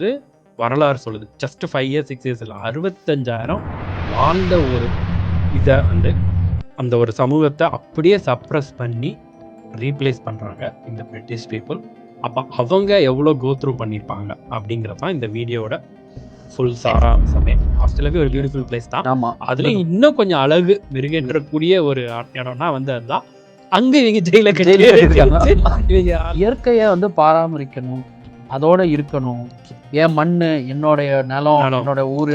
வந்து வரலாறு சொல்லுது. ஜஸ்ட் 5 இயர்ஸ் 6 இயர்ஸ் இல்லை, 65,000 வாழ்ந்த ஒரு இதை வந்து அந்த ஒரு சமூகத்தை அப்படியே சப்ரஸ் பண்ணி ரீப்ளேஸ் பண்ணுறாங்க இந்த பிரிட்டிஷ் பீப்புள். அப்போ அவங்க எவ்வளோ கோத்ரூ பண்ணியிருப்பாங்க அப்படிங்கிறது தான் இந்த வீடியோட ஃபுல் சாராம்சமே. ஆஸ்திரேலியாவே ஒரு பியூட்டிஃபுல் பிளேஸ் தான். ஆமாம், அதுலேயும் இன்னும் கொஞ்சம் அழகு மெருகேற்றக்கூடிய ஒரு இடம்னா வந்து அதுதான். அங்கே இவங்க ஜெயில இவங்க இயற்கையை வந்து பராமரிக்கணும், அதோட இருக்கணும். என் மண்ணு, என்னுடைய நிலம், என்னோட ஊர்,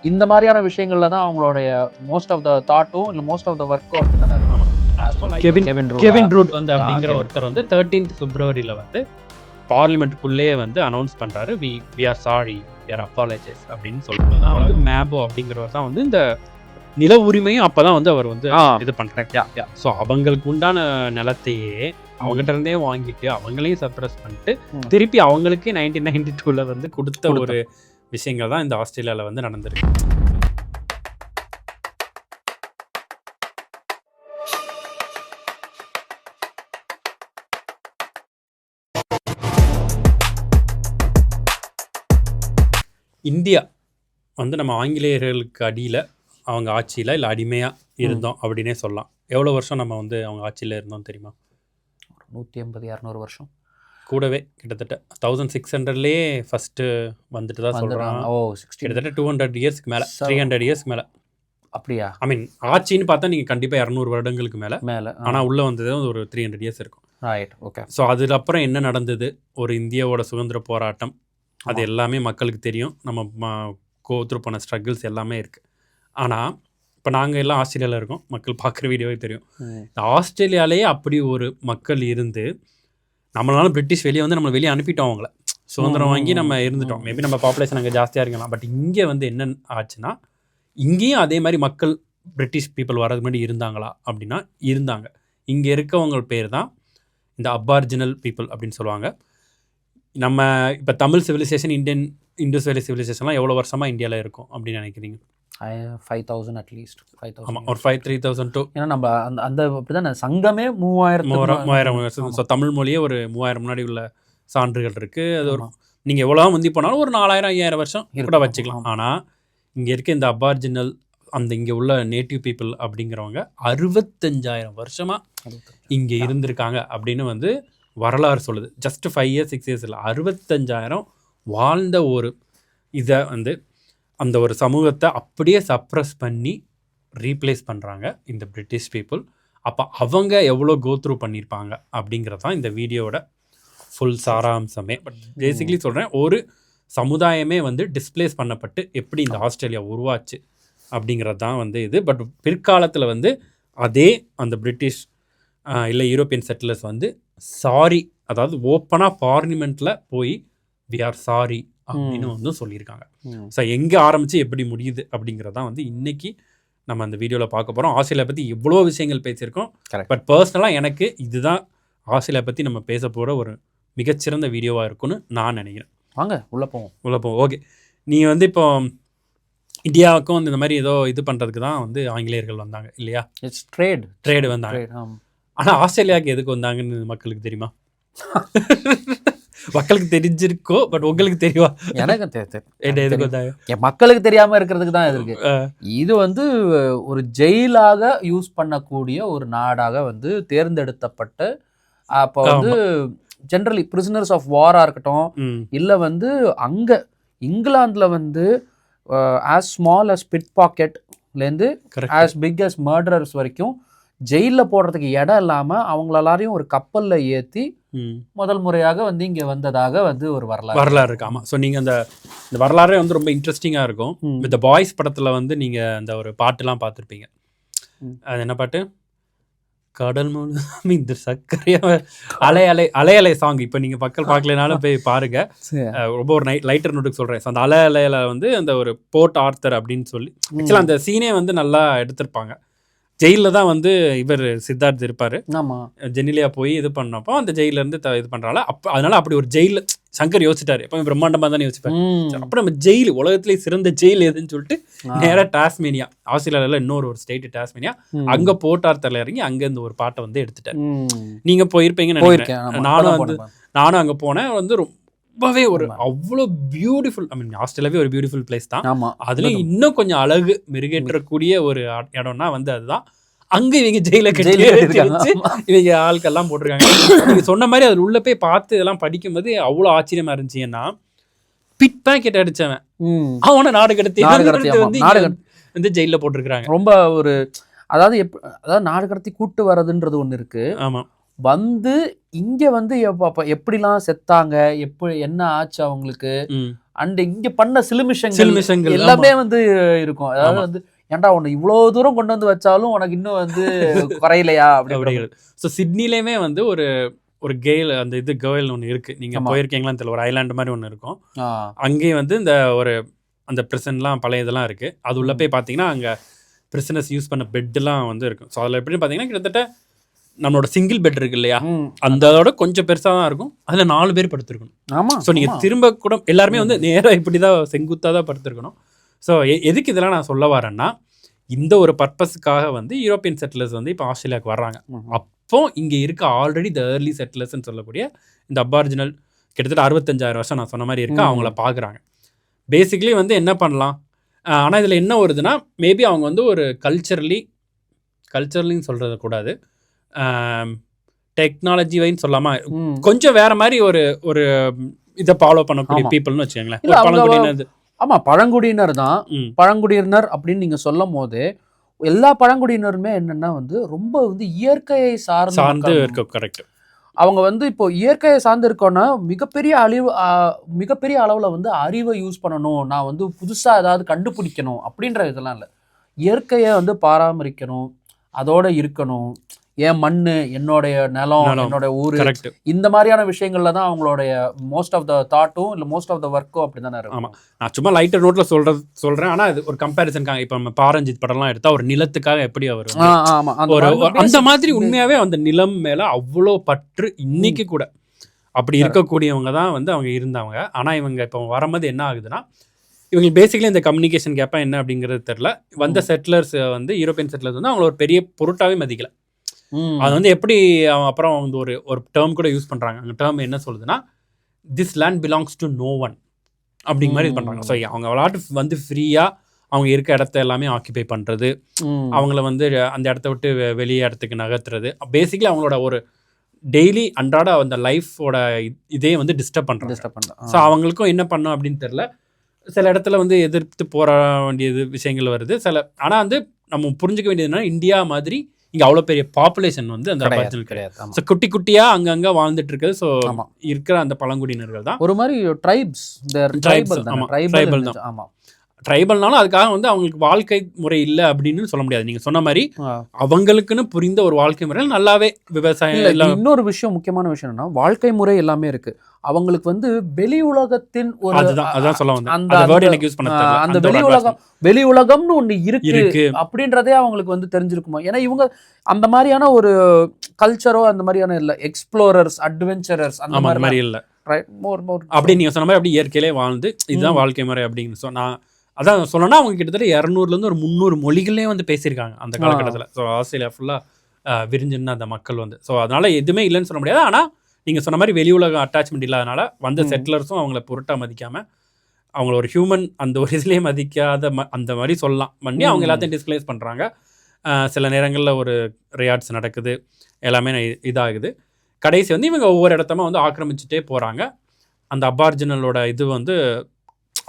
இந்த மாதிரியான விஷயங்கள்ல தான் அவங்களுடைய மோஸ்ட் ஆஃப் த தாட்டும் இல்லை மோஸ்ட் ஆஃப் த ஒர்க்கும். கெவின் ரூட் வந்து அப்படிங்கிற ஒருத்தர் வந்து 13th February வந்து பார்லிமெண்ட்டுக்குள்ளேயே வந்து அனௌன்ஸ் பண்றாரு, we are sorry, we are apologise அப்படின்னு சொல்லிட்டு தான் வந்து மேபோ அப்படிங்கிறவர் தான் வந்து இந்த நில உரிமையும் அப்பதான் வந்து அவர் வந்து இது பண்றாங்க. ஸோ அவங்களுக்கு உண்டான நிலத்தையே அவங்ககிட்ட இருந்தே வாங்கிட்டு அவங்களையும் சப்ரஸ் பண்ணிட்டு திருப்பி அவங்களுக்கே 1992 வந்து கொடுத்த ஒரு விஷயங்கள் தான் இந்த ஆஸ்திரேலியாவில் வந்து நடந்திருக்கு. இந்தியா வந்து நம்ம ஆங்கிலேயர்களுக்கு அடியில் அவங்க ஆட்சியில் இல்லை அடிமையாக இருந்தோம் அப்படின்னே சொல்லலாம். எவ்வளோ வருஷம் நம்ம வந்து அவங்க ஆட்சியில் இருந்தோம் தெரியுமா? 150-200 வருஷம் கூடவே. கிட்டத்தட்ட 1600லேயே ஃபஸ்ட்டு வந்துட்டு தான் சொல்கிறாங்க. கிட்டத்தட்ட 200 இயர்ஸ்க்கு மேலே, 300 இயர்ஸ்க்கு மேலே. அப்படியா? ஐ மீன் ஆட்சின்னு பார்த்தா நீங்கள் கண்டிப்பாக 200 வருடங்களுக்கு மேலே. ஆனால் உள்ளே வந்தது ஒரு 300 இயர்ஸ் இருக்கும். ஓகே. ஸோ அதுக்கப்புறம் என்ன நடந்தது, ஒரு இந்தியாவோட சுதந்திர போராட்டம், அது எல்லாமே மக்களுக்கு தெரியும். நம்ம கோத்ரூ பண்ண ஸ்ட்ரகிள்ஸ் எல்லாமே இருக்குது. ஆனால் இப்போ நாங்கள் எல்லாம் ஆஸ்திரேலியாவில் இருக்கோம், மக்கள் பார்க்குற வீடியோவே தெரியும். இந்த ஆஸ்திரேலியாவிலேயே அப்படி ஒரு மக்கள் இருந்து நம்மளால பிரிட்டிஷ் வெளியே வந்து நம்ம வெளியே அனுப்பிட்டோம். அவங்கள சுதந்திரம் வாங்கி நம்ம இருந்துட்டோம். மேபி நம்ம பாப்புலேஷன் அங்கே ஜாஸ்தியாக இருக்கலாம். பட் இங்கே வந்து என்ன ஆச்சுன்னா, இங்கேயும் அதே மாதிரி மக்கள் பிரிட்டிஷ் பீப்புள் வரது முன்னாடி இருந்தாங்களா அப்படின்னா இருந்தாங்க. இங்கே இருக்கவங்க பேர் தான் இந்த அபார்ஜினல் பீப்புள் அப்படின்னு சொல்லுவாங்க. நம்ம இப்போ தமிழ் சிவிலைசேஷன், இண்டஸ் வேலி சிவிலைசேஷன்லாம் எவ்வளோ வருஷமாக இந்தியாவில் இருக்கும் அப்படின்னு நினைக்கிறீங்க? 5,000 அட்லீஸ்ட். 5,000. ஆமாம், ஒரு 5,000-3,000 டூ. ஏன்னா நம்ம அந்த அப்படிதான் சங்கமே 3000. ஸோ தமிழ் மொழியே ஒரு 3000 முன்னாடி உள்ள சான்றுகள் இருக்குது. அது ஒரு நீங்கள் எவ்வளோ முந்தி போனாலும் ஒரு 4000-5000 வருஷம் கூட வச்சுக்கலாம். ஆனால் இங்கே இருக்க இந்த அபார்ஜினல், அந்த இங்கே உள்ள நேட்டிவ் பீப்புள் அப்படிங்கிறவங்க 65,000 வருஷமாக இங்கே இருந்திருக்காங்க அப்படின்னு வந்து வரலாறு சொல்லுது. ஜஸ்ட் 5 இயர்ஸ் 6 இயர்ஸ் இல்லை, 65,000 வாழ்ந்த ஒரு இதை வந்து அந்த ஒரு சமூகத்தை அப்படியே சப்ரஸ் பண்ணி ரீப்ளேஸ் பண்ணுறாங்க இந்த பிரிட்டிஷ் பீப்புள். அப்போ அவங்க எவ்வளோ கோத்ரூ பண்ணியிருப்பாங்க அப்படிங்கிறது தான் இந்த வீடியோட ஃபுல் சாராம்சமே. பட் பேசிக்கலி சொல்கிறேன், ஒரு சமுதாயமே வந்து டிஸ்பிளேஸ் பண்ணப்பட்டு எப்படி இந்த ஆஸ்திரேலியா உருவாச்சு அப்படிங்கிறது தான் வந்து இது. பட் பிற்காலத்தில் வந்து அதே அந்த பிரிட்டிஷ் இல்லை யூரோப்பியன் செட்டிலர்ஸ் வந்து சாரி, அதாவது ஓப்பனாக பார்லிமெண்ட்டில் போய் வி ஆர் சாரி அப்படின்னு வந்து சொல்லியிருக்காங்க. ஸோ எங்கே ஆரம்பித்து எப்படி முடியுது அப்படிங்கிறதான் வந்து இன்றைக்கி நம்ம அந்த வீடியோவில் பார்க்க போகிறோம். ஆஸ்திரேலியா பற்றி எவ்வளோ விஷயங்கள் பேசியிருக்கோம். பட் பர்சனலாக எனக்கு இதுதான் ஆஸ்திரேலியா பற்றி நம்ம பேச போகிற ஒரு மிகச்சிறந்த வீடியோவாக இருக்குன்னு நான் நினைக்கிறேன். வாங்க உள்ளே போவோம். ஓகே, நீங்கள் வந்து இப்போ இந்தியாவுக்கும் வந்து இந்த மாதிரி ஏதோ இது பண்ணுறதுக்கு தான் வந்து ஆங்கிலேயர்கள் வந்தாங்க இல்லையா? இட்ஸ் ட்ரேடு வந்தாங்க. ஆனால் ஆஸ்திரேலியாவுக்கு எதுக்கு வந்தாங்கன்னு மக்களுக்கு தெரியுமா? மக்களுக்கு தெரிஞ்சிருக்கோ, பட் உங்களுக்கு தெரியுமா? எனக்கு எதுக்கு வந்தாங்க? என் மக்களுக்கு தெரியாமல் இருக்கிறதுக்கு தான் இருக்கு. இது வந்து ஒரு ஜெயிலாக யூஸ் பண்ணக்கூடிய ஒரு நாடாக வந்து தேர்ந்தெடுக்கப்பட்டு, அப்போ வந்து ஜென்ரலி பிரிசனர்ஸ் ஆஃப் வாராக இருக்கட்டும், இல்லை வந்து அங்கே இங்கிலாந்தில் வந்து ஆஸ் ஸ்மால் அஸ் பிட் பாக்கெட்லேருந்து ஆஸ் பிக் அஸ் மர்டரர்ஸ் வரைக்கும் ஜெயிலில் போடுறதுக்கு இடம் இல்லாமல் அவங்கள எல்லாரையும் ஒரு கப்பலில் ஏற்றி முதல் முறையாக வந்து இங்கே வந்ததாக வந்து ஒரு வரலாறு இருக்கு. ஆமாம். ஸோ நீங்கள் அந்த வரலாறே வந்து ரொம்ப இன்ட்ரெஸ்டிங்காக இருக்கும். இந்த பாய்ஸ் படத்தில் வந்து நீங்கள் அந்த ஒரு பாட்டுலாம் பார்த்துருப்பீங்க. அது என்ன பாட்டு? கடல் மூலம் இந்த சர்க்கரையாக அலை சாங். இப்போ நீங்கள் மக்கள் பார்க்கலனாலும் போய் பாருங்க. ரொம்ப ஒரு லைட்டர் நோட்டுக்கு சொல்கிறேன். ஸோ அந்த அலையில வந்து அந்த ஒரு போர்ட் ஆர்த்தர் அப்படின்னு சொல்லி ஆக்சுவலாக அந்த சீனே வந்து நல்லா எடுத்திருப்பாங்க. ஜெயிலில் தான் வந்து இவர் சித்தார்த் இருப்பார். ஜெனிலியா போய் இது பண்ணப்போ அந்த ஜெயிலேருந்து இது பண்ணுறாள். அப்போ அதனால அப்படி ஒரு ஜெயிலில் சங்கர் யோசிச்சிட்டாரு. எப்போ பிரம்மாண்டமாக தானே யோசிப்பாரு. அப்புறம் நம்ம ஜெயில், உலகத்திலேயே சிறந்த ஜெயில் எதுன்னு சொல்லிட்டு நேராக டாஸ்மேனியா, ஆஸ்திரேலியாவில் இன்னொரு ஸ்டேட் டாஸ்மேனியா, அங்கே போர்ட் ஆர்த்தரில் இறங்கி அங்கேருந்து ஒரு பாட்டை வந்து எடுத்துட்டார். நீங்கள் போயிருப்பீங்கன்னு நினைக்கிறேன். நானும் அங்கே போனேன். வந்து ரொம்பவே ஒரு அவ்வளோ பியூட்டிஃபுல், ஐ மீன் ஆஸ்திரேலியாவே ஒரு பியூட்டிஃபுல் பிளேஸ் தான். ஆமா, அதுலேயும் இன்னும் கொஞ்சம் அழகு மெருகேற்றக்கூடிய ஒரு இடம்னா வந்து அதுதான். அங்க இவங்க ஜெயில கட்டி வச்சு இவங்க ஆட்கள்லாம் போட்டிருக்காங்க. நீங்க சொன்ன மாதிரி அதில் உள்ள போய் பார்த்து இதெல்லாம் படிக்கும்போது அவ்வளோ ஆச்சரியமா இருந்துச்சு. ஏன்னா பிட் பேக்கெட் அடிச்சவன் அவனை நாடு கடத்தி வந்து ஜெயில போட்டிருக்காங்க. ரொம்ப ஒரு அதாவது நாடு கடத்தி கூட்டு வர்றதுன்றது ஒண்ணு இருக்கு. ஆமா, வந்து இங்க வந்து எப்படிலாம் செத்தாங்க, எப்படி என்ன ஆச்சு அவங்களுக்கு, அண்ட் இங்க பண்ண சிலுமிஷங்கள் எல்லாமே வந்து இருக்கும். அதாவது வந்து ஏன்டா உன்னை இவ்வளவு தூரம் கொண்டு வந்து வச்சாலும் உனக்கு இன்னும் வந்து குறையிலையா அப்படிங்கிறது. ஸோ சிட்னிலேயுமே வந்து ஒரு கேல் அந்த இது கேர்ள் ஒன்று இருக்கு. நீங்க போயிருக்கீங்களான்னு தெரியல, ஒரு ஐலாண்டு மாதிரி ஒன்று இருக்கும். அங்கேயும் வந்து இந்த ஒரு அந்த பிரிசன்லாம் பழைய இதெல்லாம் இருக்கு. அது உள்ள போய் பார்த்தீங்கன்னா அங்கே பிரிசனர்ஸ் யூஸ் பண்ண பெட்லாம் வந்து இருக்கும். ஸோ அதில் எப்படின்னு பார்த்தீங்கன்னா கிட்டத்தட்ட நம்மளோட சிங்கிள் பெட் இருக்கு இல்லையா, அதோட கொஞ்சம் பெருசாக தான் இருக்கும். அதில் 4 பேர் படுத்திருக்கணும். ஆமாம். ஸோ நீங்கள் திரும்ப கூட எல்லாருமே வந்து நேராக இப்படி தான் செங்குத்தாக தான் படுத்திருக்கணும். ஸோ எதுக்கு இதெல்லாம் நான் சொல்ல வரேன்னா, இந்த ஒரு பர்பஸுக்காக வந்து யூரோப்பியன் செட்டிலர்ஸ் வந்து இப்போ ஆஸ்திரேலியாவுக்கு வர்றாங்க. அப்போ இங்கே இருக்க ஆல்ரெடி த ஏர்லி செட்டிலர்ஸ்ன்னு சொல்லக்கூடிய இந்த அபார்ஜினல் கிட்டத்தட்ட 65,000 வருஷம் நான் சொன்ன மாதிரி இருக்கு, அவங்கள பார்க்குறாங்க. பேசிக்கலி வந்து என்ன பண்ணலாம், ஆனால் இதில் என்ன வருதுன்னா மேபி அவங்க வந்து ஒரு கல்ச்சரலின்னு சொல்கிறத கூடாது, டெக்னாலஜி வைன்னு சொல்லாமா, கொஞ்சம் வேற மாதிரி ஒரு இதை ஃபாலோ பண்ணக்கூடிய பீப்புள்னு வச்சுக்கோங்களேன். ஆமா, பழங்குடியினர் தான். பழங்குடியினர் அப்படின்னு நீங்க சொல்லும் போது எல்லா பழங்குடியினருமே என்னன்னா வந்து ரொம்ப வந்து இயற்கையை சார்ந்து இருக்க. கரெக்ட். அவங்க வந்து இப்போ இயற்கையை சார்ந்து இருக்கோன்னா மிகப்பெரிய அளவுல வந்து அறிவை யூஸ் பண்ணணும், நான் வந்து புதுசா ஏதாவது கண்டுபிடிக்கணும் அப்படின்ற இதெல்லாம் இல்லை. இயற்கையை வந்து பராமரிக்கணும், அதோட இருக்கணும், என் மண்ணு, என்னுடைய நிலம், என்னோட ஊரு, இந்த மாதிரியான விஷயங்கள்ல தான் அவங்களுடைய மோஸ்ட் ஆஃப் த தாட்டும் இல்லை மோஸ்ட் ஆஃப் த ஒர்க்கும் அப்படி தானே இருக்கும். ஆமாம், நான் சும்மா லைட்டர் நோட்ல சொல்றேன். ஆனால் அது ஒரு கம்பேரிசனுக்காக. இப்போ நம்ம பாரஞ்சித் படம்லாம் எடுத்தா ஒரு நிலத்துக்காக எப்படி அவர் அந்த மாதிரி உண்மையாவே அந்த நிலம் மேல அவ்வளோ பற்று இன்னைக்கு கூட அப்படி இருக்கக்கூடியவங்க தான் வந்து அவங்க இருந்தவங்க. ஆனால் இவங்க இப்போ வரும்போது என்ன ஆகுதுன்னா, இவங்க பேசிக்கலி இந்த கம்யூனிகேஷன் கேப்பா என்ன அப்படிங்கிறது தெரியல. வந்த செட்டிலர்ஸ் வந்து யூரோப்பியன் செட்டிலர்ஸ் வந்து அவங்கள ஒரு பெரிய பொருட்டாவே மதிக்கல. அது வந்து எப்படி அப்புறம் வந்து ஒரு டேர்ம் கூட யூஸ் பண்றாங்க. அந்த டேர்ம் என்ன சொல்லுதுன்னா, this land belongs to know one அப்படிங்கிற மாதிரி இது பண்றாங்க. ஸோ அவங்க விளையாட்டு வந்து ஃப்ரீயா அவங்க இருக்க இடத்த எல்லாமே ஆக்கிபை பண்றது, அவங்கள வந்து அந்த இடத்த விட்டு வெளியே இடத்துக்கு நகர்த்துறது, பேசிக்கலி அவங்களோட ஒரு டெய்லி அன்றாட அந்த லைஃபோட இதே வந்து டிஸ்டர்ப் பண்றாங்க. ஸோ அவங்களுக்கும் என்ன பண்ணும் அப்படின்னு தெரியல. சில இடத்துல வந்து எதிர்த்து போற வேண்டியது விஷயங்கள் வருது சில. ஆனால் வந்து நம்ம புரிஞ்சுக்க வேண்டியது என்னன்னா, இந்தியா மாதிரி இங்கே அவ்வளோ பெரிய பாப்புலேஷன் வந்து அந்த அபார்ஜினல் கிடையாது. ஸோ குட்டி குட்டியாக அங்கங்கே வாழ்ந்துட்டு இருக்குது. ஸோ இருக்கிற அந்த பழங்குடியினர்கள் தான் ஒரு மாதிரி ட்ரைபல் தான். ஆமாம், ட்ரைபல்னாலும் அதுக்காக வந்து அவங்களுக்கு வாழ்க்கை முறை இல்லை அப்படின்னு சொல்ல முடியாது. நீங்கள் சொன்ன மாதிரி அவங்களுக்குன்னு புரிந்த ஒரு வாழ்க்கை முறையில் நல்லாவே விவசாயம் இல்லை. இன்னொரு விஷயம், முக்கியமான விஷயம் என்னன்னா, வாழ்க்கை முறை எல்லாமே இருக்கு. அவங்களுக்கு வந்து வெளி உலகத்தின் ஒரு அதான் சொல்ல வந்தேன், அந்த வெளி உலகம்னு ஒண்ணு இருக்கு அப்படின்றதே அவங்களுக்கு வந்து தெரிஞ்சிருக்குமா? ஏன்னா இவங்க அந்த மாதிரியான ஒரு கல்ச்சரோ அந்த மாதிரியான இல்ல, எக்ஸ்ப்ளோரர்ஸ், அட்வென்ச்சரர்ஸ் அந்த மாதிரி இல்ல. அப்படி நீங்க சொன்ன மாதிரி அப்படி இயற்கையிலே வாழ்ந்து இதுதான் வாழ்க்கை முறை அப்படின்னு சொன்னா, அதான் சொல்லணும்னா அவங்க கிட்டத்தட்ட 200 ஒரு 300 மொழிகளே வந்து பேசியிருக்காங்க அந்த காலகட்டத்தில். ஸோ ஆஸ்திரேலியா ஃபுல்லாக விரிஞ்சிருந்த அந்த மக்கள் வந்து. ஸோ அதனால எதுவுமே இல்லைன்னு சொல்ல முடியாது. ஆனால் நீங்கள் சொன்ன மாதிரி வெளி உலக அட்டாச்மெண்ட் இல்லாதனால வந்த செட்டிலர்ஸும் அவங்கள பொருட்டாக மதிக்காமல், அவங்கள ஒரு ஹியூமன் அந்த ஒரு இதுலேயே மதிக்காத அந்த மாதிரி சொல்லலாம் பண்ணி அவங்க எல்லாத்தையும் டிஸ்பிளேஸ் பண்ணுறாங்க. சில நேரங்களில் ஒரு ரியாட்ஸ் நடக்குது, எல்லாமே இதாகுது. கடைசி வந்து இவங்க ஒவ்வொரு இடத்தமா வந்து ஆக்கிரமிச்சுட்டே போகிறாங்க. அந்த அபார்ஜினலோட இது வந்து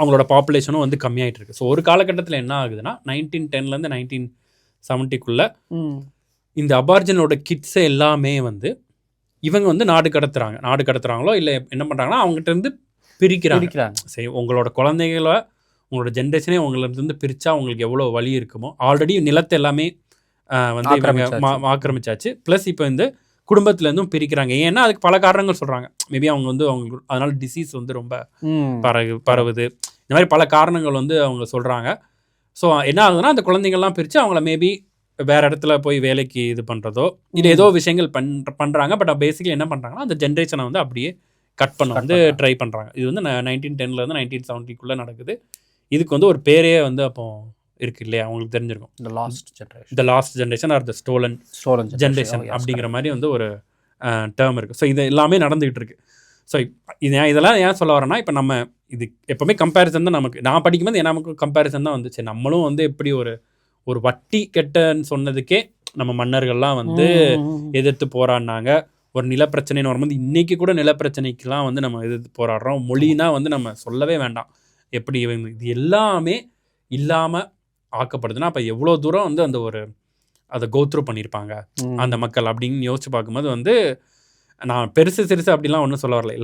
அவங்களோட பாப்புலேஷனும் வந்து கம்மியாயிட்டு இருக்கு. ஸோ ஒரு காலகட்டத்தில் என்ன ஆகுதுன்னா 1910 1970 இந்த அபார்ஜினலோட கிட்ஸை எல்லாமே வந்து இவங்க வந்து நாடு கடத்துறாங்களோ இல்லை என்ன பண்ணுறாங்கன்னா அவங்ககிட்ட இருந்து பிரிக்கிறாங்க. சரி, உங்களோட குழந்தைகளை உங்களோட ஜென்ரேஷனே உங்களிருந்து பிரித்தா உங்களுக்கு எவ்வளோ வலி இருக்குமோ, ஆல்ரெடி நிலத்தை எல்லாமே வந்து இவங்க ஆக்கிரமிச்சாச்சு. ப்ளஸ் இப்போ இந்த குடும்பத்துலேருந்தும் பிரிக்கிறாங்க. ஏன்னா அதுக்கு பல காரணங்கள் சொல்கிறாங்க. மேபி அவங்க வந்து அதனால டிசீஸ் வந்து ரொம்ப பரவுது, இந்த மாதிரி பல காரணங்கள் வந்து அவங்க சொல்கிறாங்க. ஸோ என்ன ஆகுதுன்னா அந்த குழந்தைங்கள்லாம் பிரித்து அவங்கள மேபி வேறு இடத்துல போய் வேலைக்கு இது பண்ணுறதோ இல்லை ஏதோ விஷயங்கள் பண்ணுறாங்க. பட் பேசிக்கலி என்ன பண்ணுறாங்கன்னா அந்த ஜென்ரேஷனை வந்து அப்படியே கட் பண்ண வந்து ட்ரை பண்ணுறாங்க. இது வந்து 1910 1970 நடக்குது. இதுக்கு வந்து ஒரு பேரே வந்து அப்போ இருக்கு இல்லையா, அவங்களுக்கு தெரிஞ்சிருக்கும், the last generation R the stolon generation அப்படிங்கிற மாதிரி வந்து ஒரு டேர்ம் இருக்குது. ஸோ இது எல்லாமே நடந்துகிட்டு இருக்கு. ஸோ இதெல்லாம் ஏன் சொல்ல வரேன்னா, இப்போ நம்ம இது எப்போவுமே கம்பேரிசன் தான் நமக்கு. நான் படிக்கும்போது நமக்கு கம்பேரிசன் தான் வந்துச்சு. நம்மளும் வந்து எப்படி ஒரு வட்டி கெட்டன்னு சொன்னதுக்கே நம்ம மன்னர்கள்லாம் வந்து எதிர்த்து போராடினாங்க. ஒரு நிலப்பிரச்சனைன்னு வரும்போது இன்றைக்கி கூட நிலப்பிரச்சனைக்கெலாம் வந்து நம்ம எதிர்த்து போராடுறோம். மொழினா வந்து நம்ம சொல்லவே வேண்டாம். எப்படி இது எல்லாமே இல்லாமல் ஆக்கப்படுதுன்னா அப்போ எவ்வளோ தூரம் வந்து அந்த அதை கோத்ரூ பண்ணியிருப்பாங்க அந்த மக்கள் அப்படின்னு யோசிச்சு பார்க்கும்போது வந்து நான் பெருசு சிறுசு அப்படிலாம் ஒன்றும் சொல்ல வரல.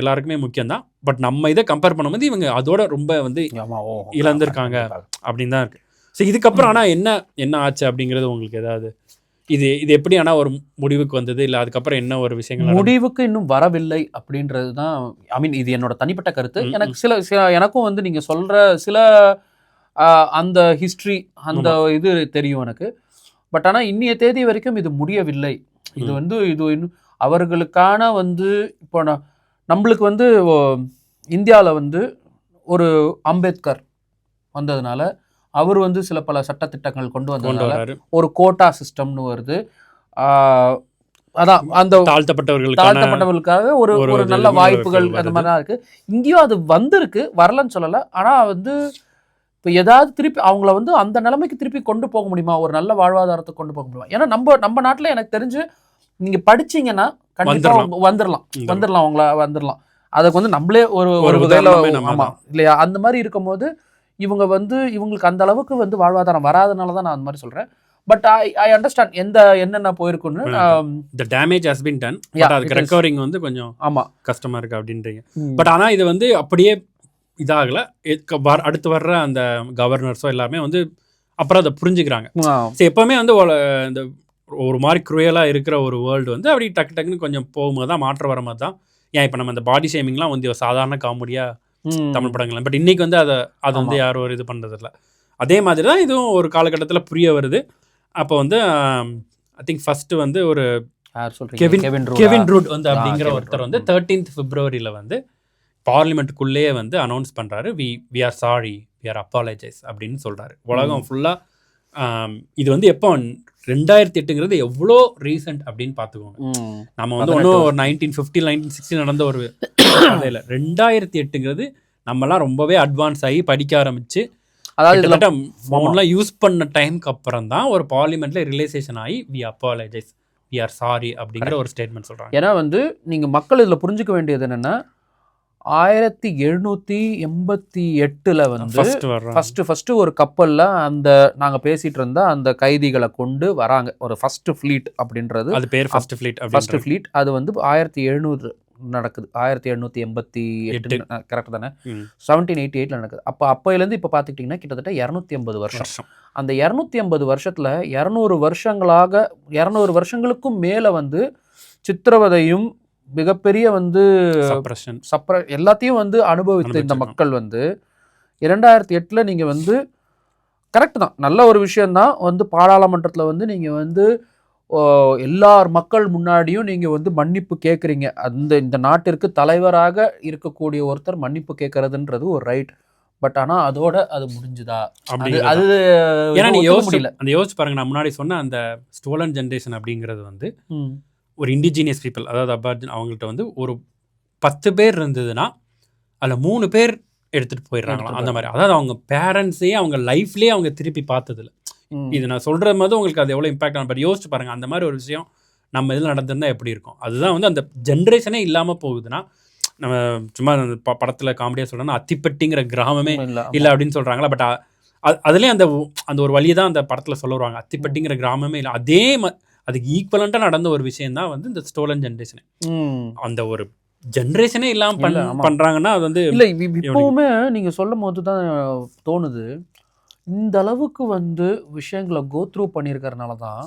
எல்லாருக்குமே முக்கியம்தான். பட் நம்ம இதை கம்பேர் பண்ணும்போது இவங்க அதோட ரொம்ப வந்து இழந்திருக்காங்க அப்படின்னு தான் இருக்கு. ஸோ இதுக்கப்புறம் ஆனால் என்ன ஆச்சு அப்படிங்கிறது உங்களுக்கு ஏதாவது இது எப்படி ஆனால் ஒரு முடிவுக்கு வந்தது, இல்லை அதுக்கப்புறம் என்ன ஒரு விஷயங்கள் முடிவுக்கு இன்னும் வரவில்லை அப்படின்றது தான். ஐ மீன் இது என்னோட தனிப்பட்ட கருத்து. எனக்கு சில எனக்கும் வந்து நீங்கள் சொல்கிற சில அந்த ஹிஸ்ட்ரி அந்த இது தெரியும் எனக்கு. பட் ஆனால் இன்னைய தேதி வரைக்கும் இது முடியவில்லை. இது வந்து இது இன்னும் அவர்களுக்கான வந்து இப்போ நம்மளுக்கு வந்து இந்தியாவில் வந்து ஒரு அம்பேத்கர் வந்ததுனால அவர் வந்து சில பல சட்டத்திட்டங்கள் கொண்டு வந்ததுனால ஒரு கோட்டா சிஸ்டம்னு வருது. அதான் அந்த தாழ்த்தப்பட்டவர்களுக்காக ஒரு நல்ல வாய்ப்புகள் அந்த மாதிரி தான் இருக்குது. இங்கேயும் அது வந்திருக்கு, வரலன்னு சொல்லலை. ஆனால் வந்து இப்போ ஏதாவது திருப்பி அவங்கள வந்து அந்த நிலைமைக்கு திருப்பி கொண்டு போக முடியுமா, ஒரு நல்ல வாழ்வாதாரத்தை கொண்டு போக முடியுமா? ஏன்னா நம்ம நாட்டில் எனக்கு தெரிஞ்சு நீங்கள் படிச்சீங்கன்னா கண்டிப்பாக வந்துடலாம் அவங்கள வந்துடலாம். அதுக்கு வந்து நம்மளே ஒரு வகையில் ஆமாம் இல்லையா, அந்த மாதிரி இருக்கும்போது இவங்க வந்து இவங்களுக்கு அந்த அளவுக்கு வந்து வாழ்வாதாரம் வராதனால தான் நான் அந்த மாதிரி சொல்கிறேன். பட் ஐ அண்டர்ஸ்டாண்ட் என்னென்ன போயிருக்குன்னு. the damage has been done, but அதுக்கு ரெக்கவரிங் வந்து கொஞ்சம் கஷ்டமாக இருக்குது அப்படின்றீங்க. பட் ஆனால் இது வந்து அப்படியே இதாகலை. அடுத்து வர்ற அந்த கவர்னர்ஸோ எல்லாருமே வந்து அப்புறம் அதை புரிஞ்சுக்கிறாங்க. சரி, எப்போவுமே வந்து இந்த ஒரு மாதிரி குரூயலாக இருக்கிற ஒரு வேர்ல்டு வந்து அப்படி டக்குன்னு கொஞ்சம் போகும்போது தான் மாற்றம் வர மாதிரி தான். ஏன் இப்போ நம்ம இந்த பாடி ஷேமிங்லாம் வந்து சாதாரண காமெடியாக தமிழ் படங்கள், பட் இன்னைக்கு வந்து அதை வந்து யாரும் ஒரு இது பண்ணுறதில்ல. அதே மாதிரி தான் இதுவும் ஒரு காலகட்டத்தில் புரிய வருது. அப்போ வந்து ஐ திங்க் ஃபர்ஸ்ட் வந்து ஒரு கெவின் ரூட் வந்து அப்படிங்கிற ஒருத்தர் வந்து 13th February வந்து பார்லிமெண்ட்டுக்குள்ளேயே வந்து அனௌன்ஸ் பண்ணுறாரு, we are sorry, we are apologise அப்படின்னு சொல்கிறாரு. உலகம் ஃபுல்லாக இது வந்து எப்போ 2008 எவ்வளோ ரீசெண்ட் அப்படின்னு பார்த்துக்கோங்க. நம்ம வந்து ஒன்றும் ஒரு 1950 1960 நடந்த ஒரு கதையில் 2008 நம்மலாம் ரொம்பவே அட்வான்ஸ் ஆகி படிக்க ஆரம்பிச்சு, அதாவது ஃபோன்லாம் யூஸ் பண்ண டைமுக்கு அப்புறம் தான் ஒரு பார்லிமெண்ட்டில் ரியலைசேஷன் ஆகி we apologise, we are sorry அப்படிங்கிற ஒரு ஸ்டேட்மெண்ட் சொல்கிறாங்க. ஏன்னா வந்து நீங்கள் மக்கள் இதில் புரிஞ்சுக்க வேண்டியது என்னென்னா 1788 வந்து ஃபஸ்ட்டு ஒரு கப்பலில் அந்த நாங்கள் பேசிகிட்டு இருந்தால் அந்த கைதிகளை கொண்டு வராங்க. ஒரு ஃபஸ்ட்டு ஃப்ளீட் அப்படின்றது, அது பேர் ஃபஸ்ட்டு ஃப்ளீட். அது வந்து 1700 நடக்குது. 1788 கரெக்ட் தானே? 1788 நடக்குது. அப்போலேருந்து இப்போ பார்த்துக்கிட்டிங்கன்னா கிட்டத்தட்ட 250 வருஷம். அந்த 250 வருஷத்தில் 200 வருஷங்களுக்கும் மேலே வந்து சித்திரவதையும் மிகப்பெரிய வந்து எல்லாத்தையும் வந்து அனுபவித்த இந்த மக்கள் வந்து 2008 நீங்கள் வந்து கரெக்ட் தான், நல்ல ஒரு விஷயந்தான். வந்து பாராளுமன்றத்தில் வந்து நீங்கள் வந்து எல்லார் மக்கள் முன்னாடியும் நீங்கள் வந்து மன்னிப்பு கேட்குறீங்க. இந்த நாட்டிற்கு தலைவராக இருக்கக்கூடிய ஒருத்தர் மன்னிப்பு கேட்கறதுன்றது ஒரு ரைட். பட் ஆனால் அதோட அது முடிஞ்சுதா அது ஏன்னா நீ யோசிச்சு பாருங்க. நான் முன்னாடி சொன்ன அந்த ஸ்டோலன் ஜென்ரேஷன் அப்படிங்கிறது வந்து ஒரு இண்டிஜினியஸ் பீப்புள், அதாவது அபார்ஜின், அவங்கள்ட்ட வந்து ஒரு 10 பேர் இருந்ததுன்னா அதில் 3 பேர் எடுத்துகிட்டு போயிடுறாங்களாம் அந்த மாதிரி. அதாவது அவங்க பேரண்ட்ஸே அவங்க லைஃப்லேயே அவங்க திருப்பி பார்த்ததில்ல. இது நான் சொல்கிற மாதிரி உங்களுக்கு அது எவ்வளோ இம்பாக்ட் ஆகும். பட் யோசிச்சு பாருங்கள், அந்த மாதிரி ஒரு விஷயம் நம்ம இதில் நடந்திருந்தால் எப்படி இருக்கும். அதுதான் வந்து அந்த ஜென்ரேஷனே இல்லாமல் போகுதுன்னா, நம்ம சும்மா அந்த படத்தில் காமெடியாக சொல்கிறோன்னா அத்திப்பட்டிங்கிற கிராமமே இல்லை அப்படின்னு சொல்கிறாங்களா. பட் அதுலேயும் அந்த ஒரு வழியை தான் அந்த படத்தில் சொல்ல வருவாங்க. அத்திப்பட்டிங்கிற கிராமமே இல்லை. அதுக்கு ஈக்குவலண்ட்டாக நடந்த ஒரு விஷயம் தான் வந்து இந்த ஸ்டோலன் ஜென்ரேஷனு. அந்த ஒரு ஜென்ரேஷனே இல்லாமல் பண்ணுறாங்கன்னா அது வந்து இல்லை. இப்போவுமே நீங்கள் சொல்லும் போது தான் தோணுது, இந்த அளவுக்கு வந்து விஷயங்களை கோத்ரூ பண்ணியிருக்கிறதுனால தான்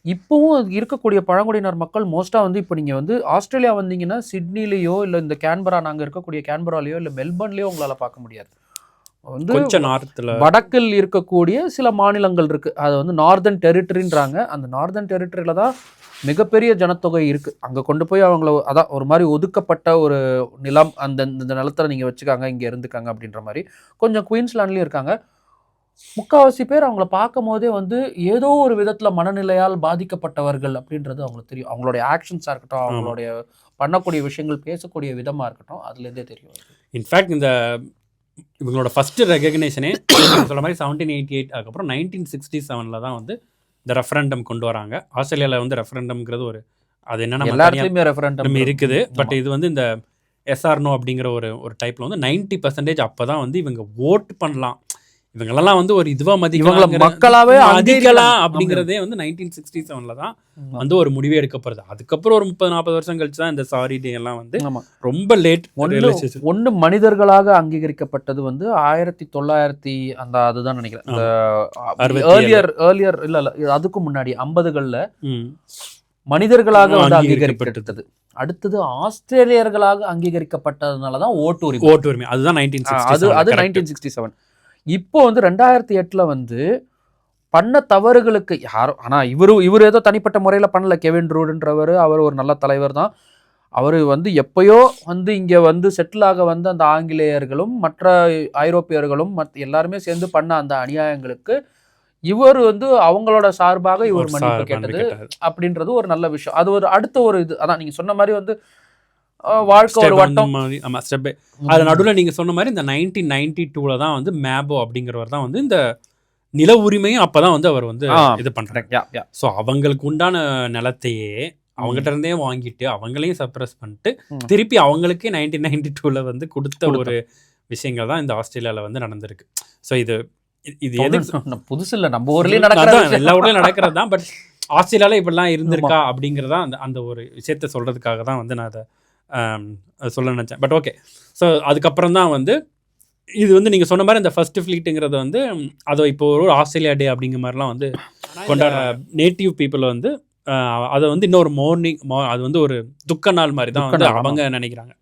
இப்போவும் இருக்கக்கூடிய பழங்குடியினர் மக்கள் மோஸ்ட்டாக வந்து இப்போ நீங்கள் வந்து ஆஸ்திரேலியா வந்தீங்கன்னா சிட்னிலேயோ இல்லை இந்த கேன்பரா, நாங்கள் இருக்கக்கூடிய கேன்பராலேயோ இல்லை மெல்பர்ன்லேயோ உங்களால் பார்க்க முடியாது. வந்து கொஞ்சம் நார்த்தில் வடக்கில் இருக்கக்கூடிய சில மாநிலங்கள் இருக்குது, அது வந்து நார்தர்ன் டெரிட்டரின்றாங்க. அந்த நார்தர்ன் டெரிட்டரியில் தான் மிகப்பெரிய ஜனத்தொகை இருக்குது. அங்கே கொண்டு போய் அவங்கள அதான் ஒரு மாதிரி ஒதுக்கப்பட்ட ஒரு நிலம், இந்த நிலத்தில் நீங்கள் வச்சுக்காங்க, இங்கே இருந்துக்காங்க அப்படின்ற மாதிரி. கொஞ்சம் குயின்ஸ்லாண்ட்லேயும் இருக்காங்க. முக்காவாசி பேர் அவங்கள பார்க்கும் போதே வந்து ஏதோ ஒரு விதத்துல மனநிலையால் பாதிக்கப்பட்டவர்கள் அப்படின்றது அவங்களுக்கு தெரியும். அவங்களுடைய ஆக்ஷன்ஸா இருக்கட்டும், அவங்களுடைய பண்ணக்கூடிய விஷயங்கள், பேசக்கூடிய விதமா இருக்கட்டும், அதுல இருந்தே தெரியும். இன்ஃபேக்ட் இந்த இவங்களோட ஃபர்ஸ்ட் ரெகக்னேஷனே சொல்ற மாதிரி 1788 அதுக்கப்புறம் 1967 தான் வந்து இந்த ரெஃபரண்டம் கொண்டு வராங்க. ஆஸ்திரேலியாவில் வந்து ரெஃபரண்டம்ங்கிறது ஒரு அது என்னன்னா எல்லா இடத்துலயுமே ரெஃபரண்டம் இருக்குது. பட் இது வந்து இந்த எஸ்ஆர்னோ அப்படிங்கிற ஒரு டைப்ல வந்து 90% அப்பதான் வந்து இவங்க ஓட் பண்ணலாம், இவங்களெல்லாம் வந்து ஒரு இதுவா மக்களாவே மதிக்கலாம் அப்படிங்கிறதே வந்து 1967 தான் வந்து ஒரு முடிவே எடுக்கப்படுது. அதுக்கப்புறம் ஒரு 30-40 வருஷம் கழிச்சு தான் இந்த சாரி டே எல்லாம் வந்து ரொம்ப லேட். ஒன்று மனிதர்களாக அங்கீகரிக்கப்பட்டது வந்து 1900 அந்த அதுதான் நினைக்கிறேன். ஏர்லியர் இல்ல அதுக்கு முன்னாடி 50கள்ல மனிதர்களாக வந்து அங்கீகரிக்கப்பட்டது. அடுத்தது ஆஸ்திரேலியர்களாக அங்கீகரிக்கப்பட்டதுனாலதான் ஓட்டு உரிமை. அதுதான் 1967. இப்போ வந்து 2008 வந்து பண்ண தவறுகளுக்கு யாரும், ஆனா இவர் ஏதோ தனிப்பட்ட முறையில பண்ணல. கெவின் ரூடுன்றவர் அவர் ஒரு நல்ல தலைவர் தான். அவர் வந்து எப்பயோ வந்து இங்க வந்து செட்டில் ஆக வந்து அந்த ஆங்கிலேயர்களும் மற்ற ஐரோப்பியர்களும் எல்லாருமே சேர்ந்து பண்ண அந்த அநியாயங்களுக்கு இவர் வந்து அவங்களோட சார்பாக இவர் மன்னிப்பு கேட்டது அப்படின்றது ஒரு நல்ல விஷயம். அது ஒரு அடுத்த ஒரு இது. அதான் நீங்க சொன்ன மாதிரி வந்து வாழ்க்கை ஒரு வட்டம். அது நடுவில் நீங்க சொன்ன மாதிரி இந்த 1992 தான் வந்து மேபோ அப்படிங்கிறவர் தான் வந்து இந்த நில உரிமையும் அப்பதான் வந்து அவர் வந்து இது பண்றாங்க. ஸோ அவங்களுக்கு உண்டான நிலத்தையே அவங்ககிட்ட இருந்தே வாங்கிட்டு அவங்களையும் சப்ரஸ் பண்ணிட்டு திருப்பி அவங்களுக்கே 1992 வந்து கொடுத்த ஒரு விஷயங்கள் தான் இந்த ஆஸ்திரேலியாவில் வந்து நடந்திருக்கு. ஸோ இது எதுக்கு புதுசு இல்லை, நம்ம ஊர்லயும் நடக்கிறது, எல்லா ஊர்லயும் நடக்கிறது தான். பட் ஆஸ்திரேலியாவில் இப்படிலாம் இருந்திருக்கா அப்படிங்கிறதா அந்த ஒரு விஷயத்த சொல்றதுக்காக தான் வந்து நான் அதை சொல்ல நினச்சேன். But okay. ஸோ அதுக்கப்புறம் தான் வந்து இது வந்து நீங்கள் சொன்ன மாதிரி இந்த ஃபர்ஸ்ட் ஃப்ளீட்டுங்கிறது வந்து அதை இப்போ ஒரு ஆஸ்திரேலியா டே அப்படிங்கிற மாதிரிலாம் வந்து கொண்டாட நேட்டிவ் பீப்புள் வந்து அதை வந்து இன்னொரு அது வந்து ஒரு துக்க நாள் மாதிரி தான் வந்து அவங்க நினைக்கிறாங்க.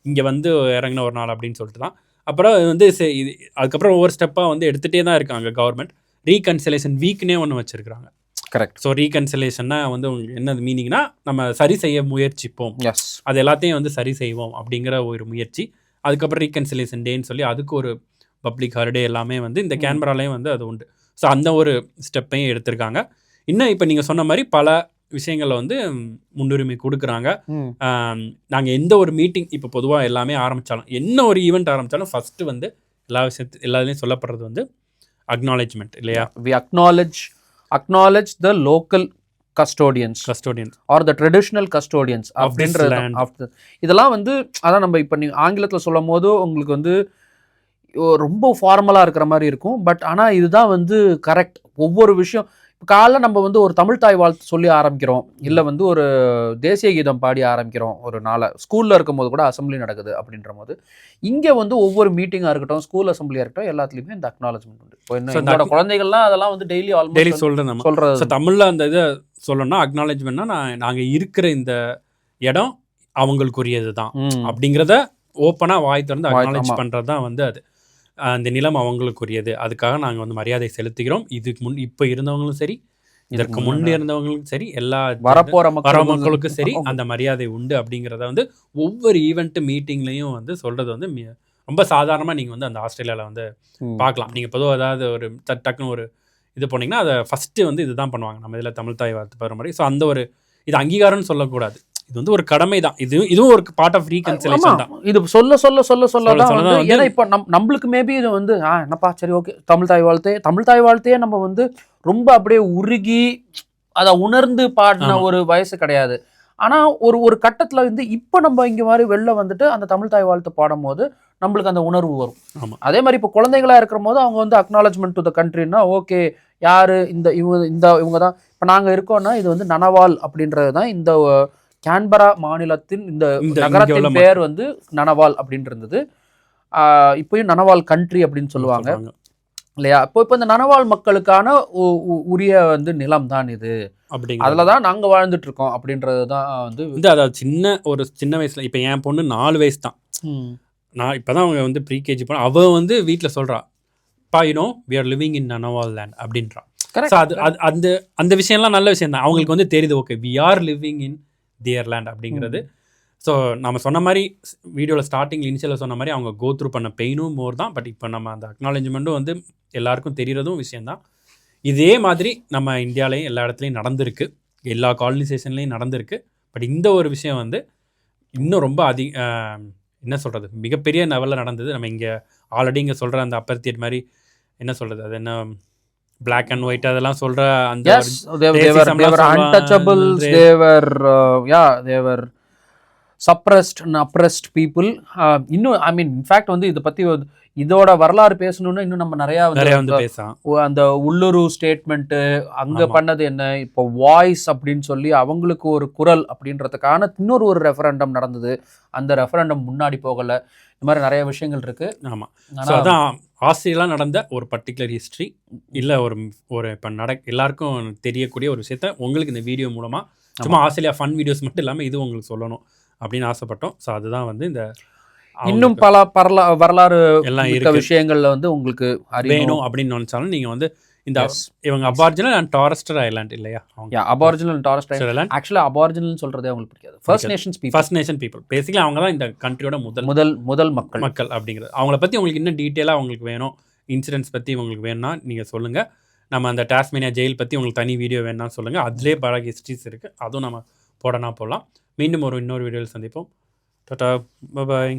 இங்கே வந்து இறங்கின ஒரு நாள் அப்படின்னு சொல்லிட்டு தான். அப்புறம் வந்து இது அதுக்கப்புறம் ஒவ்வொரு ஸ்டெப்பாக வந்து எடுத்துகிட்டே தான் இருக்காங்க கவர்மெண்ட். ரீகன்சிலேஷன் வீக்னே ஒன்று வச்சுருக்காங்க. கரெக்ட். ஸோ ரீகன்சிலேஷன்னா வந்து உங்களுக்கு என்ன மீனிங்னா நம்ம சரி செய்ய முயற்சிப்போம், அது எல்லாத்தையும் வந்து சரி செய்வோம் அப்படிங்கிற ஒரு முயற்சி. அதுக்கப்புறம் ரீகன்சிலேஷன் டேன்னு சொல்லி அதுக்கு ஒரு பப்ளிக் ஹாலிடே எல்லாமே வந்து இந்த கேன்பராலையும் வந்து அது உண்டு. ஸோ அந்த ஒரு ஸ்டெப்பையும் எடுத்திருக்காங்க. இன்னும் இப்போ நீங்கள் சொன்ன மாதிரி பல விஷயங்களில் வந்து முன்னுரிமை கொடுக்குறாங்க. நாங்கள் எந்த ஒரு மீட்டிங் இப்போ பொதுவாக எல்லாமே ஆரம்பித்தாலும் என்ன ஒரு ஈவெண்ட் ஆரம்பித்தாலும் ஃபஸ்ட்டு வந்து எல்லாத்துலேயும் சொல்லப்படுறது வந்து அக்னாலேஜ்மெண்ட் இல்லையா? We acknowledge the local custodians or the traditional custodians அப்படின்றது. இதெல்லாம் வந்து அதான் நம்ம இப்போ நீங்கள் ஆங்கிலத்தில் சொல்லும் போது உங்களுக்கு வந்து ரொம்ப ஃபார்மலாக இருக்கிற மாதிரி இருக்கும். பட் ஆனால் இதுதான் வந்து கரெக்ட். ஒவ்வொரு விஷயம் இப்போ காலைல நம்ம வந்து ஒரு தமிழ் தாய் வாழ்த்து சொல்லி ஆரம்பிக்கிறோம், இல்லை வந்து ஒரு தேசிய கீதம் பாடி ஆரம்பிக்கிறோம். ஒரு நாளை ஸ்கூலில் இருக்கும் போது கூட அசம்பிளி நடக்குது அப்படின்ற போது இங்கே வந்து ஒவ்வொரு மீட்டிங்காக இருக்கட்டும், ஸ்கூல் அசம்பிளியாக இருக்கட்டும், எல்லாத்துலேயுமே இந்த அக்னாலஜ்மெண்ட் உண்டு. இப்போ என்னோட குழந்தைகள்லாம் அதெல்லாம் வந்து டெய்லி சொல்கிறது. தமிழில் அந்த இதை சொல்லணும்னா அக்னாலஜ்மெண்ட்னா நாங்கள் இருக்கிற இந்த இடம் அவங்களுக்குரியது தான் அப்படிங்கிறத ஓப்பனாக வாய் திறந்து அக்னாலேஜ் பண்ணுறது தான் வந்து அது. அந்த நிலம் அவங்களுக்குரியது, அதுக்காக நாங்கள் வந்து மரியாதை செலுத்துகிறோம். இதுக்கு முன் இப்போ இருந்தவங்களும் சரி, இதற்கு முன்னே இருந்தவங்களுக்கும் சரி, எல்லா வர மக்களுக்கும் சரி அந்த மரியாதை உண்டு அப்படிங்கிறத வந்து ஒவ்வொரு ஈவெண்ட் மீட்டிங்லையும் வந்து சொல்றது வந்து ரொம்ப சாதாரணமாக நீங்கள் வந்து அந்த ஆஸ்திரேலியாவில் வந்து பார்க்கலாம். நீங்கள் பொதுவாக ஏதாவது ஒரு டக்குன்னு ஒரு இது போனீங்கன்னா அதை ஃபஸ்ட்டு வந்து இதுதான் பண்ணுவாங்க, நம்ம இதில் தமிழ் தாய் வாழ்த்து பெற மாதிரி. ஸோ அந்த ஒரு இது அங்கீகாரம்னு சொல்லக்கூடாது, இது வந்து ஒரு கடமை தான். இதுவும் ஒரு பார்ட் ஆஃப் ரீகன்சிலேஷன் தான். இது சொல்ல தான். ஏன்னா இப்போ நம்மளுக்கு மேபி இது வந்து என்னப்பா சரி ஓகே தமிழ் தாய் வாழ்த்தையே நம்ம வந்து ரொம்ப அப்படியே உருகி அதை உணர்ந்து பாடின ஒரு வயசு கிடையாது. ஆனால் ஒரு கட்டத்தில் வந்து இப்போ நம்ம இங்கே மாதிரி வெளில வந்துட்டு அந்த தமிழ் தாய் வாழ்த்து பாடும் போது நம்மளுக்கு அந்த உணர்வு வரும். அதே மாதிரி இப்போ குழந்தைங்களா இருக்கிற போது அவங்க வந்து அக்னாலஜ்மெண்ட் டு த கண்ட்ரின்னா ஓகே யாரு இவங்க தான் இப்போ நாங்கள் இருக்கோம்னா இது வந்து நனவால் அப்படின்றது தான் இந்த கேன்பரா மாநிலத்தின் இந்த நகரத்தின் பேர் வந்து நனவால் அப்படின்னு இருந்தது. இப்பயும் நனவால் கண்ட்ரி அப்படின்னு சொல்லுவாங்க இல்லையா? இப்போ இந்த நனவால் மக்களுக்கான உரிய வந்து நிலம் தான் இது, அதுலதான் நாங்க வாழ்ந்துட்டு இருக்கோம் அப்படின்றது தான் வந்து அதாவது சின்ன வயசுல. இப்போ என் பொண்ணு 4 வயசு தான். நான் இப்பதான் அவங்க வந்து ப்ரீகேஜி போன அவ வந்து வீட்டில் சொல்றா பா we are living in நனவால் லேண்ட் அப்படின்றா. அந்த விஷயம்லாம் நல்ல விஷயம் தான். அவங்களுக்கு வந்து தெரியுது okay we are living in their land அப்படிங்கிறது. ஸோ நம்ம சொன்ன மாதிரி வீடியோவில் ஸ்டார்டிங் இனிஷியலில் சொன்ன மாதிரி அவங்க கோ த்ரூ பண்ண பெயினும் மோர் தான். பட் இப்போ நம்ம அந்த அக்னாலஜ்மெண்ட்டும் வந்து எல்லாருக்கும் தெரிகிறதும் விஷயந்தான். இதே மாதிரி நம்ம இந்தியாவிலையும் எல்லா இடத்துலையும் நடந்திருக்கு, எல்லா காலனைசேஷன்லேயும் நடந்திருக்கு. பட் இந்த ஒரு விஷயம் வந்து இன்னும் ரொம்ப என்ன சொல்கிறது, மிகப்பெரிய லெவலில் நடந்தது. நம்ம இங்கே ஆல்ரெடி இங்கே சொல்கிற அந்த அப்பர்த்தியட் மாதிரி என்ன சொல்கிறது, அது என்ன பிளாக் அண்ட் ஒயிட் அதெல்லாம் சொல்கிற அந்த untouchables, they were suppressed and oppressed people. இன்னும் ஐ மீன் இன்ஃபேக்ட் வந்து இதை பற்றி இதோட வரலாறு பேசணும்னா இன்னும் நம்ம நிறையா வந்து பேசலாம். அந்த உள்ளூர் ஸ்டேட்மெண்ட்டு அங்கே பண்ணது என்ன, இப்போ வாய்ஸ் அப்படின்னு சொல்லி அவங்களுக்கு ஒரு குரல் அப்படின்றதுக்கான இன்னொரு ரெஃபரண்டம் நடந்தது. அந்த ரெஃபரண்டம் முன்னாடி போகலை. இந்த மாதிரி நிறைய விஷயங்கள் இருக்குது. ஆமாம். ஸோ அதான் ஆஸ்திரேலியாவில் நடந்த ஒரு பர்டிகுலர் ஹிஸ்ட்ரி, இல்லை ஒரு இப்போ எல்லாருக்கும் தெரியக்கூடிய ஒரு விஷயத்த உங்களுக்கு இந்த வீடியோ மூலமாக சும்மா ஆஸ்திரேலியா ஃபன் வீடியோஸ் மட்டும் இல்லாமல் இது உங்களுக்கு சொல்லணும் அப்படின்னு ஆசைப்பட்டோம். ஸோ அதுதான் வந்து இந்த இன்னும் பல வரலாறு எல்லாம் இருக்க விஷயங்கள்ல வந்து உங்களுக்கு வேணும் அப்படின்னு நினைச்சாலும் நீங்கள் வந்து இந்த இவங்க aboriginal and Torres Strait Island இல்லையா, aboriginal and Torres Strait Island. ஆக்சுவலாக அபார்ஜினல் சொல்றதே அவங்களுக்கு பிடிக்காது. ஃபர்ஸ்ட் நேஷன் பீப்புள் பேசிக்கலி அவங்க தான் இந்த கண்ட்ரியோட முதல் மக்கள் அப்படிங்கிறது. அவங்கள பற்றி உங்களுக்கு இன்னும் டீட்டெயிலாக உங்களுக்கு வேணும், இன்சிடென்ட்ஸ் பற்றி உங்களுக்கு வேணும்னா நீங்கள் சொல்லுங்கள். நம்ம அந்த டாஸ்மேனியா ஜெயில் பற்றி உங்களுக்கு தனி வீடியோ வேணும்னா சொல்லுங்கள். அதிலே பல ஹிஸ்ட்ரிஸ் இருக்குது, அதுவும் நம்ம போடலாம். மீண்டும் இன்னொரு வீடியோவில் சந்திப்போம். Tata, bye bye.